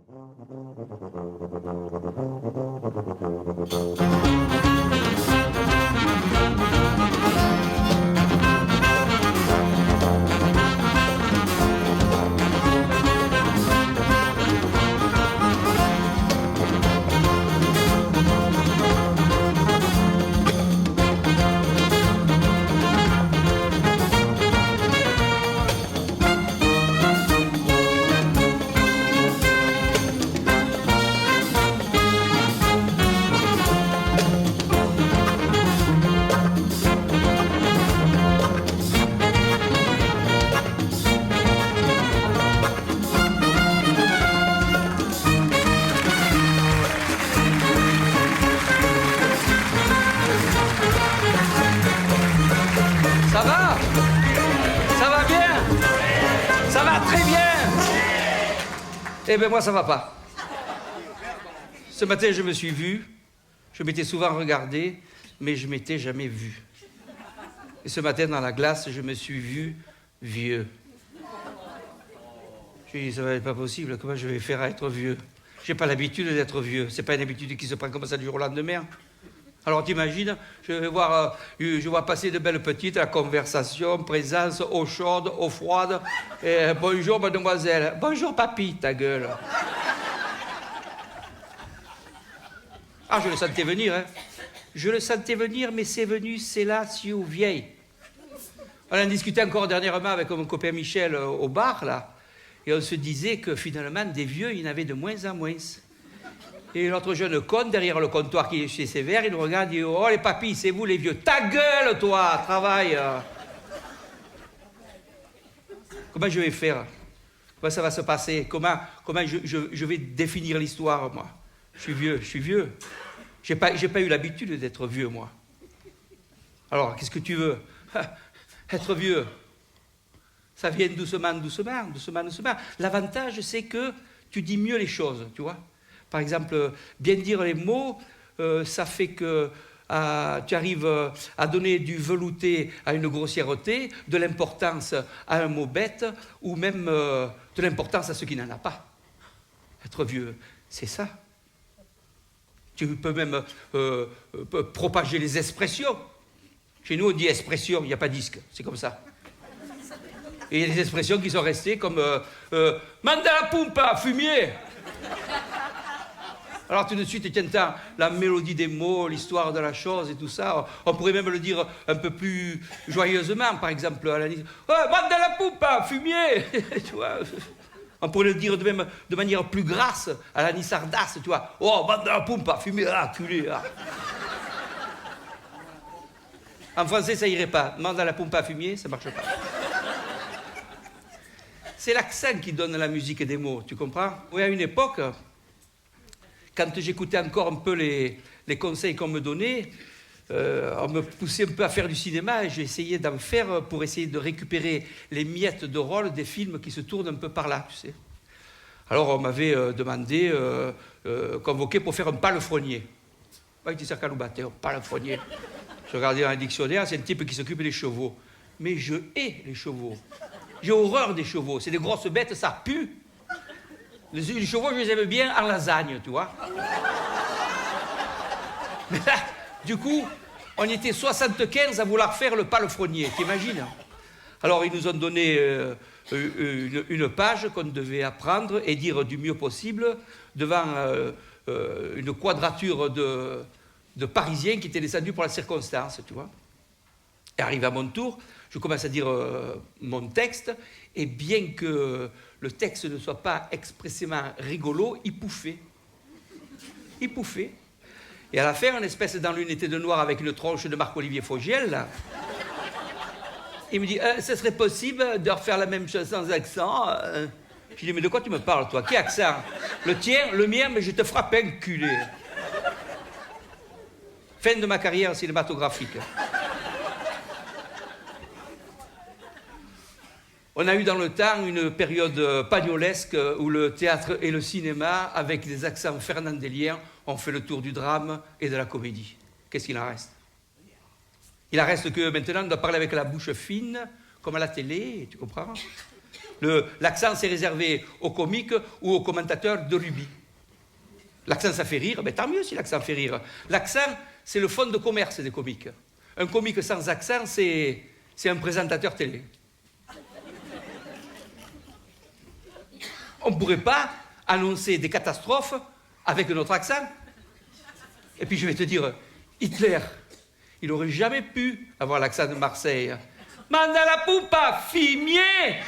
Ça va? Ça va bien? Ça va très bien? Eh bien, moi, ça va pas. Ce matin, je me suis vu. Je m'étais souvent regardé, mais je m'étais jamais vu. Et ce matin, dans la glace, je me suis vu vieux. Je me suis dit, ça va être pas possible. Comment je vais faire à être vieux? J'ai pas l'habitude d'être vieux. C'est pas une habitude qui se prend comme ça du jour au lendemain. Alors t'imagines, je vois passer de belles petites, la conversation, présence, eau chaude, eau froide. Et, bonjour mademoiselle. Bonjour papy, ta gueule. Ah, je le sentais venir, hein. Je le sentais venir, mais c'est venu, c'est là, si ou vieille. On en discutait encore dernièrement avec mon copain Michel au bar, là. Et on se disait que finalement, des vieux, il y en avait de moins en moins. Et notre jeune con, derrière le comptoir qui est chez ses verres, il nous regarde et dit « Oh les papis, c'est vous les vieux. Ta gueule, toi, travaille !» Comment je vais faire? Comment ça va se passer? Comment je vais définir l'histoire, moi? Je suis vieux. J'ai pas eu l'habitude d'être vieux, moi. Alors, qu'est-ce que tu veux? Être vieux. Ça vient doucement. L'avantage, c'est que tu dis mieux les choses, tu vois. Par exemple, bien dire les mots, ça fait que tu arrives à donner du velouté à une grossièreté, de l'importance à un mot bête, ou même de l'importance à ce qui n'en a pas. Être vieux, c'est ça. Tu peux même propager les expressions. Chez nous, on dit expression, il n'y a pas disque, c'est comme ça. Et il y a des expressions qui sont restées comme manda la pumpa, fumier. Alors tout de suite, tu entends la mélodie des mots, l'histoire de la chose et tout ça. On pourrait même le dire un peu plus joyeusement, par exemple, à la Nice. Oh, manda la pumpa, fumier. Tu vois. On pourrait le dire de manière plus grasse, à la Nissardasse, tu vois. Oh, manda la pumpa, fumier, ah, culé, ah. En français, ça irait pas. Manda la pumpa, fumier, ça marche pas. C'est l'accent qui donne la musique des mots, tu comprends? Oui, à une époque, quand j'écoutais encore un peu les conseils qu'on me donnait, on me poussait un peu à faire du cinéma et j'ai essayé d'en faire pour essayer de récupérer les miettes de rôle des films qui se tournent un peu par là, tu sais. Alors on m'avait demandé, convoqué pour faire un palefrenier. Pas que tu sais qu'à nous battre, un palefrenier. Je regardais dans un dictionnaire, c'est un type qui s'occupe des chevaux. Mais je hais les chevaux. J'ai horreur des chevaux. C'est des grosses bêtes, ça pue. Les chevaux, je les aime bien en lasagne, tu vois. Mais là, du coup, on était 75 à vouloir faire le palefrenier, t'imagines? Alors, ils nous ont donné une page qu'on devait apprendre et dire du mieux possible devant une quadrature de Parisiens qui étaient descendus pour la circonstance, tu vois. Et arrivé à mon tour, je commence à dire mon texte, et bien que le texte ne soit pas expressément rigolo, il pouffait. Et à la fin, une espèce d'enluneté de noir avec une tronche de Marc-Olivier Fogiel, là, il me dit « Ce serait possible de refaire la même chose sans accent ?» Je dis « Mais de quoi tu me parles, toi? Quel accent? Le tien, le mien, mais je te frappe un culé. » Fin de ma carrière cinématographique. On a eu dans le temps une période pagnolesque où le théâtre et le cinéma, avec des accents fernandéliens, ont fait le tour du drame et de la comédie. Qu'est-ce qu'il en reste? Il en reste que maintenant, on doit parler avec la bouche fine, comme à la télé, tu comprends? L'accent, c'est réservé aux comiques ou aux commentateurs de rugby. L'accent, ça fait rire, ben, tant mieux si l'accent fait rire. L'accent, c'est le fonds de commerce des comiques. Un comique sans accent, c'est un présentateur télé. On ne pourrait pas annoncer des catastrophes avec notre accent. Et puis je vais te dire, Hitler, il n'aurait jamais pu avoir l'accent de Marseille. Manda la pupa, fumier!